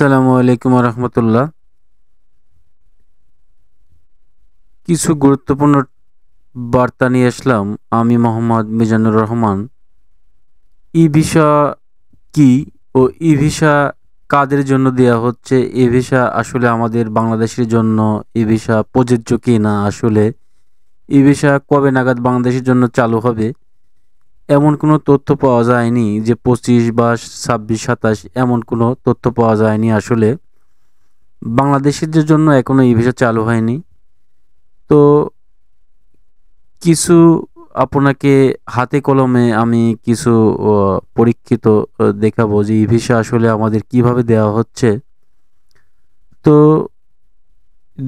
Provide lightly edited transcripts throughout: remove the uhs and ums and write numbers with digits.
আসসালামু আলাইকুম রহমতুল্লাহ। কিছু গুরুত্বপূর্ণ বার্তা নিয়ে আসলাম। আমি মোহাম্মদ মিজানুর রহমান। ই ভিসা কি ও ই ভিসা কাদের জন্য দেয়া হচ্ছে? ই ভিসা আসলে আমাদের বাংলাদেশের জন্য ই ভিসা প্রযোজ্য কি না? আসলে ই ভিসা কবে নাগাদ বাংলাদেশের জন্য চালু হবে? এমন কোনো তথ্য পাওয়া যায়নি যে 25 বা 26 27 এমন কোনো তথ্য পাওয়া যায়নি। আসলে বাংলাদেশের জন্য এখনো ই ভিসা চালু হয়নি। তো কিছু আপনাকে হাতে কলমে আমি কিছু পরীক্ষিত দেখাবো যে ই ভিসা আসলে আমাদের কিভাবে দেওয়া হচ্ছে। তো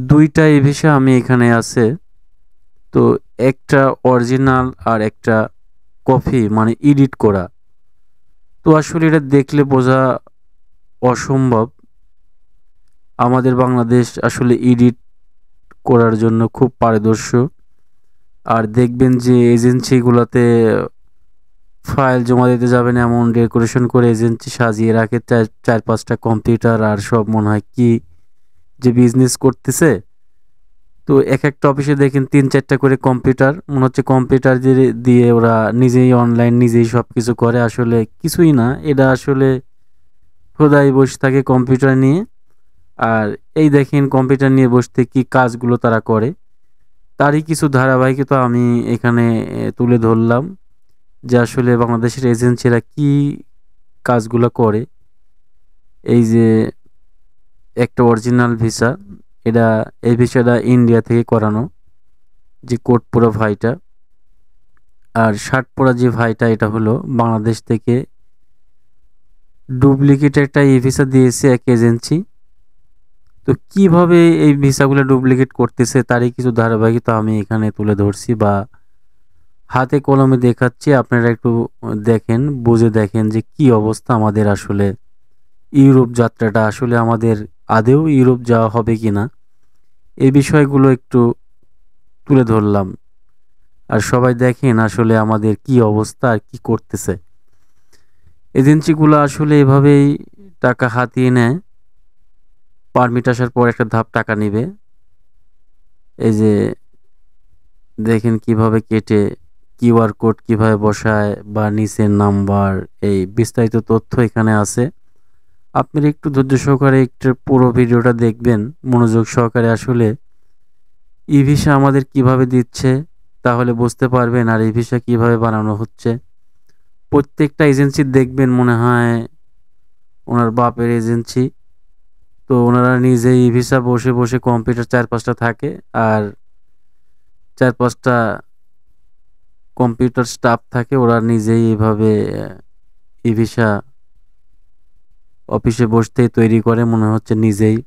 2টা ই ভিসা আমি এখানে আছে। তো একটা অরিজিনাল আর একটা কপি, মানে এডিট করা। তো আসলে এটা দেখলে বোঝা অসম্ভব। আমাদের বাংলাদেশ আসলে এডিট করার জন্য খুব পারদর্শী। আর দেখবেন যে এজেন্সিগুলোতে ফাইল জমা দিতে যাবেন, এমন ডেকোরেশন করে এজেন্সি সাজিয়ে রাখে, চার পাঁচটা কম্পিউটার আর সব মনে হয় কি যে বিজনেস করতেছে। তো এক একটা অফিসে দেখেন 3-4টা করে কম্পিউটার, মনে হচ্ছে কম্পিউটার দিয়ে ওরা নিজেই অনলাইন নিজেই সব কিছু করে। আসলে কিছুই না, এটা আসলে খোদাই বসে থাকে কম্পিউটার নিয়ে। আর এই দেখেন কম্পিউটার নিয়ে বসতে কি কাজগুলো তারা করে, তারই কিছু ধারাবাহিকতা আমি এখানে তুলে ধরলাম যে আসলে বাংলাদেশের এজেন্সিরা কি কাজগুলো করে। এই যে একটা অরিজিনাল ভিসা, এই ভিসাটা ইন্ডিয়া থেকে করানো, যে কোট পরা ভাইটা। আর শার্ট পরা যে ভাইটা, এটা হলো বাংলাদেশ থেকে ডুপ্লিকেট একটা এই ভিসা দিয়েছে এক এজেন্সি। তো কিভাবে এই ভিসাগুলো ডুপ্লিকেট করতেছে তারই কিছু ধারাবাহিকতা আমি এখানে তুলে ধরছি বা হাতে কলমে দেখাচ্ছি। আপনারা একটু দেখেন, বুঝে দেখেন যে কি অবস্থা আমাদের। আসলে ইউরোপ যাত্রাটা আসলে আমাদের আদেও ইউরোপ যাওয়া হবে কিনা, এই বিষয়গুলো একটু তুলে ধরলাম। আর সবাই দেখেন আসলে আমাদের কি অবস্থা আর কি করতেছে। এজেন্সিগুলো আসলে এভাবেই টাকা হাতিয়ে নেয়। পারমিট আসার পর একটা ধাপ টাকা নিবে। এই যে দেখেন কিভাবে কেটে, কিউআর কোড কিভাবে বসায় বা নিচের নাম্বার, এই বিস্তারিত তথ্য এখানে আছে। আপনারা একটু ধৈর্য সহকারে একটু পুরো ভিডিওটা দেখবেন মনোযোগ সহকারে। আসলে ই ভিসা আমাদের কিভাবে দিচ্ছে তাহলে বুঝতে পারবেন, আর ই ভিসা কিভাবে বানানো হচ্ছে। প্রত্যেকটা এজেন্সি দেখবেন মনে হয় ওনার বাপের এজেন্সি। তো ওনারা নিজেই ই ভিসা বসে বসে কম্পিউটার 4-5টা থাকে, আর 4-5টা কম্পিউটার স্টাফ থাকে। ওরা নিজেই এভাবে ই ভিসা অফিসে বসতেই তৈরি করে, মনে হচ্ছে নিজেই।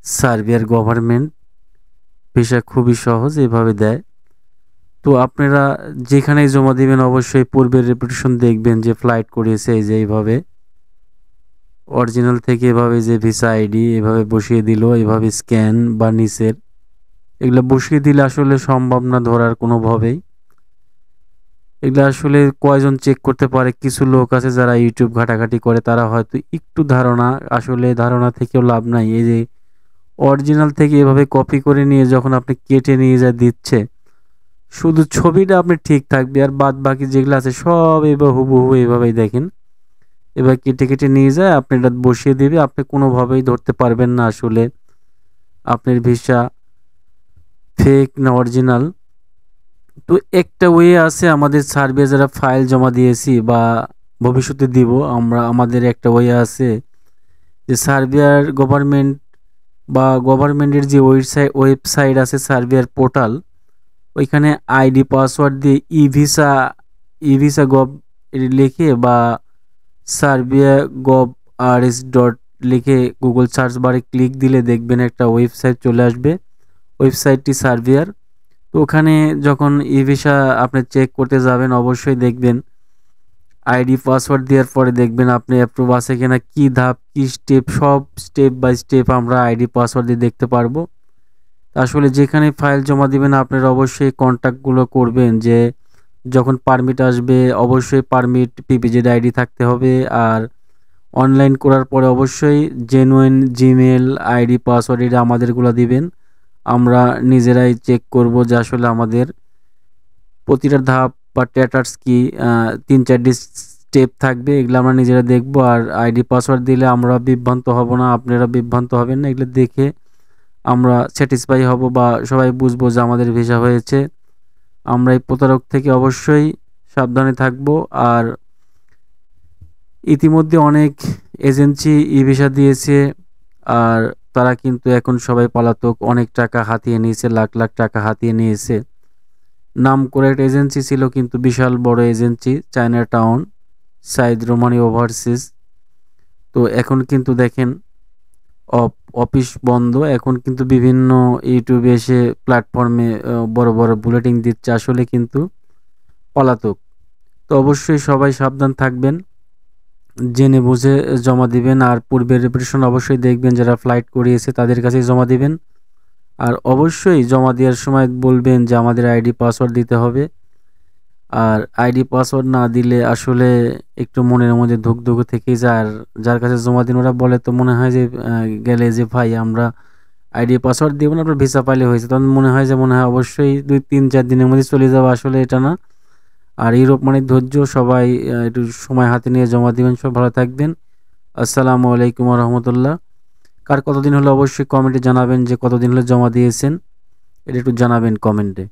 সার্বিয়ার গভর্নমেন্ট ভিসা খুবই সহজ, এভাবে দেয়। তো আপনারা যেখানেই জমা দিবেন অবশ্যই পূর্বের রেপুটেশন দেখবেন যে ফ্লাইট করিয়েছে, এই যে এইভাবে অরিজিনাল থেকে এভাবে যে ভিসা আইডি এভাবে বসিয়ে দিল, এভাবে স্ক্যান বা নিচের এগুলো বসিয়ে দিলে আসলে সম্ভব না ধরার কোনোভাবেই। এগুলো আসলে কয়জন চেক করতে পারে? কিছু লোক আছে যারা ইউটিউব ঘাটাঘাটি করে, তারা হয়তো একটু ধারণা, আসলে ধারণা থেকেও লাভ নাই। এই যে অরিজিনাল থেকে এভাবে কপি করে নিয়ে যখন আপনি কেটে নিয়ে যা দিচ্ছে, শুধু ছবিটা আপনি ঠিক থাকবে, আর বাদ বাকি যেগুলো আছে সব এবার হুবহু এভাবেই দেখেন। এবার কেটে কেটে নিয়ে যায়, আপনি এটা বসিয়ে দিবে। আপনি কোনোভাবেই ধরতে পারবেন না আসলে আপনার ভিসা ফেক না অরিজিনাল। তো একটা ওয়ে আছে, আমাদের সার্ভে যারা ফাইল জমা দিয়েছি বা ভবিষ্যতে দিব আমরা, আমাদের একটা ওয়ে আছে যে সার্বিয়ার গভর্নমেন্ট বা গভর্নমেন্টের যে ওয়েবসাইট আছে সার্বিয়ার পোর্টাল, ওইখানে আইডি পাসওয়ার্ড দিয়ে ই ভিসা গভ লিখে বা সার্বিয়া গভ আরএস ডট লিখে গুগল সার্চ বারে ক্লিক দিলে দেখবেন একটা ওয়েবসাইট চলে আসবে। ওয়েবসাইটটি সার্বিয়ার। তো ওখানে যখন ই ভিসা আপনি চেক করতে যাবেন অবশ্যই দেখবেন আইডি পাসওয়ার্ড দেওয়ার পরে দেখবেন আপনি অ্যাপ্রুভ আছে কিনা, কি ধাপ কি স্টেপ, সব স্টেপ বাই স্টেপ আমরা আইডি পাসওয়ার্ড দিয়ে দেখতে পারবো। আসলে যেখানে ফাইল জমা দিবেন আপনারা অবশ্যই কন্ট্যাক্টগুলো করবেন যে যখন পারমিট আসবে অবশ্যই পারমিট পিপিজেড আইডি থাকতে হবে। আর অনলাইন করার পরে অবশ্যই জেনুইন জিমেল আইডি পাসওয়ার্ড এটা আমাদেরগুলো দিবেন। আমরা নিজেরাই চেক করব যে আসলে আমাদের প্রতিটা ধাপ বা স্ট্যাটাস কি 3-4টি স্টেপ থাকবে, এগুলো আমরা নিজেরা দেখব। আর আইডি পাসওয়ার্ড দিলে আমরা বিভ্রান্ত হব না, আপনারা বিভ্রান্ত হবেন না। এগুলো দেখে আমরা স্যাটিসফাই হব বা সবাই বুঝবো যে আমাদের ভিসা হয়েছে। আমরা এই প্রতারক থেকে অবশ্যই সাবধানে থাকব। আর ইতিমধ্যে অনেক এজেন্সি ই ভিসা দিয়েছে, আর তারা কিন্তু এখন সবাই পলাতক। অনেক টাকা হাতিয়ে নিয়েছে, লাখ লাখ টাকা হাতিয়ে নিয়েছে। নাম করে একটা এজেন্সি ছিল, কিন্তু বিশাল বড় এজেন্সি, চায়না টাউন সাইদ রোমানি ওভারসিজ। তো এখন কিন্তু দেখেন অফিস বন্ধ। এখন কিন্তু বিভিন্ন ইউটিউবে এসে প্ল্যাটফর্মে বড় বড় বুলেটিন দিচ্ছে, আসলে কিন্তু পলাতক। তো অবশ্যই সবাই সাবধান থাকবেন, জেনে বুঝে জমা দিবেন। আর পূর্বের রেপুটেশন অবশ্যই দেখবেন, যারা ফ্লাইট করিয়েছে তাদের কাছেই জমা দিবেন। আর অবশ্যই জমা দেওয়ার সময় বলবেন যে আমাদের আইডি পাসওয়ার্ড দিতে হবে। আর আইডি পাসওয়ার্ড না দিলে আসলে একটু মনের মধ্যে ধুকধুক থেকেই যায়। আর যার কাছে জমা দিন ওরা বলে, তো মনে হয় যে গেলে যে ভাই আমরা আইডি পাসওয়ার্ড দিব না, আপনার ভিসা পাইলে হয়েছে। তখন মনে হয় যে অবশ্যই 2-3-4 দিনের মধ্যে চলে যাবে, আসলে এটা না। আর ইউরোপ মানে ধৈর্য, সবাই একটু সময় হাতে নিয়ে জমা দিবেন। সব ভালো থাকবেন। আসসালামু আলাইকুম রহমতুল্লাহ। কার কতদিন হলো অবশ্যই কমেন্টে জানাবেন, যে কতদিন হলো জমা দিয়েছেন, এটা একটু জানাবেন কমেন্টে।